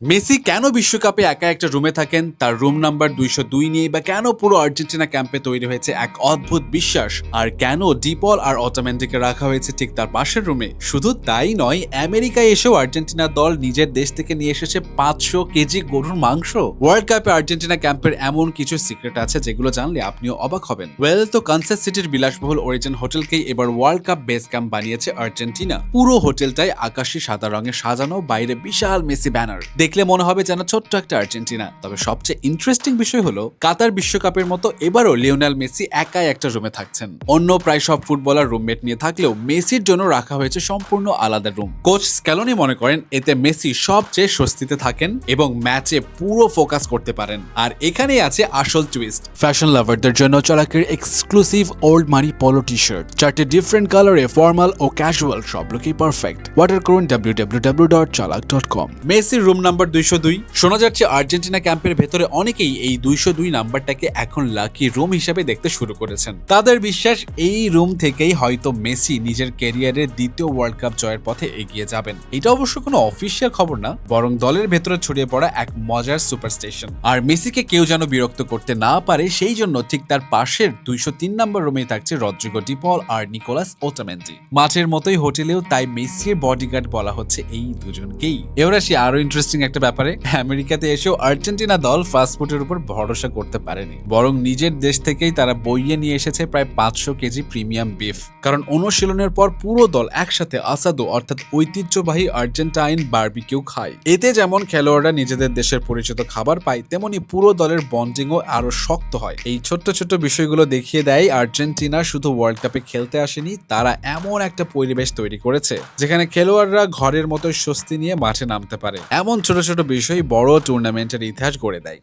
Messi কেন বিশ্বকাপে একা একটা রুমে থাকেন, তার রুম নাম্বার 202 নিয়ে, বা কেন পুরো আর্জেন্টিনা ক্যাম্পে তৈরি হয়েছে এক অদ্ভুত বিশ্বাস, আর কেন ডিপল আর অটোমেন্টিকে রাখা হয়েছে ঠিক তার পাশের রুমে। শুধু তাই নয়, আমেরিকায় এসেও আর্জেন্টিনা দল নিজের দেশ থেকে নিয়ে এসেছে 500 কেজি গরুর মাংস। ওয়ার্ল্ড কাপে আর্জেন্টিনা ক্যাম্পের এমন কিছু সিক্রেট আছে যেগুলো জানলে আপনিও অবাক হবেন। ওয়েল, তো কানসাস সিটির বিলাসবহুল অরিজিন হোটেলকেই এবার ওয়ার্ল্ড কাপ বেস ক্যাম্প বানিয়েছে আর্জেন্টিনা। পুরো হোটেলটাই আকাশি সাদা রঙে সাজানো, বাইরে বিশাল মেসি ব্যানার। দেখলে মনে হবে যেন ছোট্ট একটা আর্জেন্টিনা। তবে সবচেয়ে ইন্টারেস্টিং বিষয় হলো, কাতার বিশ্বকাপের মতো এবারও লিওনেল মেসি একাই একটা রুমে থাকছেন। অন্য প্রায় সব ফুটবলার রুমমেট নিয়ে থাকলেও মেসির জন্য রাখা হয়েছে সম্পূর্ণ আলাদা রুম। কোচ স্ক্যালোনি মনে করেন এতে মেসি সবচেয়ে স্বস্তিতে থাকেন এবং ম্যাচে পুরো ফোকাস করতে পারেন। আর এখানেই আছে আসল টুইস্ট। ফ্যাশন লাভারদের জন্য চালাকের exclusive old money polo T shirt, 4টে ডিফারেন্ট কালারে, ফর্মাল ও ক্যাজুয়াল, সব লুকই পারফেক্ট। অর্ডার করুন www.chalak.com। মেসির রুম নাম্বার 202। শোনা যাচ্ছে আর্জেন্টিনা ক্যাম্পের ভেতরে অনেকেই এই 202 নাম্বারটাকে এখন লাকি রুম হিসেবে দেখতে শুরু করেছেন। তাদের বিশ্বাস এই রুম থেকেই হয়তো মেসি নিজের ক্যারিয়ারের দ্বিতীয় ওয়ার্ল্ড কাপ জয়ের পথে এগিয়ে যাবেন। এটা অবশ্য কোনো অফিসিয়াল খবর না, বরং দলের ভেতরে ছড়িয়ে পড়া এক মজার সুপারস্টেশন। আর মেসিকে কেউ যেন বিরক্ত করতে না পারে, সেই জন্য ঠিক তার পাশের 203 নাম্বার রুমেই থাকছে রদ্রিগো ডিপল আর নিকোলাস ওটামেন্ডি। মাঠের মতোই হোটেলেও তাই মেসির বডিগার্ড বলা হচ্ছে এই দুজনকেই। এবার আসি আরো ইন্টারেস্টিং একটা ব্যাপারে। আমেরিকাতে এসেও আর্জেন্টিনা দল ফাস্টফুডের উপর ভরসা করতে পারেনি, বরং নিজের দেশ থেকেই তারা বইয়ে নিয়ে এসেছে প্রায় 500 কেজি প্রিমিয়াম বিফ। কারণ অনুশীলনের পর পুরো দল একসাথে আসাদো অর্থাৎ ঐতিহ্যবাহী আর্জেন্টাইন বারবিকিউ খায়। এতে যেমন খেলোয়াড়রা নিজেদের দেশের পরিচিত খাবার পায়, তেমনি পুরো দলের বন্ডিংও আরো শক্ত হয়। এই ছোট্ট ছোট্ট বিষয়গুলো দেখিয়ে দেয় আর্জেন্টিনা শুধু ওয়ার্ল্ড কাপে খেলতে আসেনি, তারা এমন একটা পরিবেশ তৈরি করেছে যেখানে খেলোয়াড়রা ঘরের মতো স্বস্তি নিয়ে মাঠে নামতে পারে। এমন ছোট ছোট বিষয় বড় টুর্নামেন্টের ইতিহাস গড়ে দেয়।